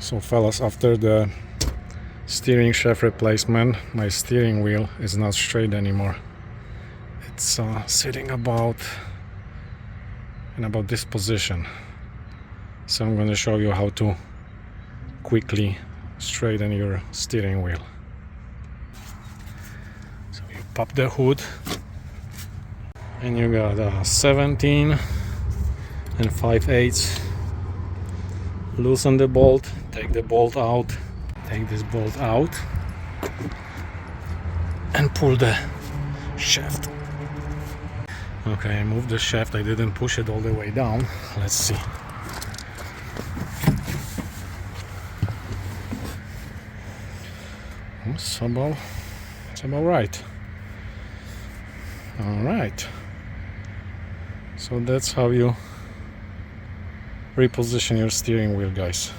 So fellas, after the steering shaft replacement, my steering wheel is not straight anymore. It's sitting in about this position. So I'm going to show you how to quickly straighten your steering wheel. So you pop the hood and you got 17 and 5/8. Loosen the bolt, take the bolt out, take this bolt out and pull the shaft. Okay, I moved the shaft, I didn't push it all the way down. Let's see. It's about right. Alright. So that's how you reposition your steering wheel, guys.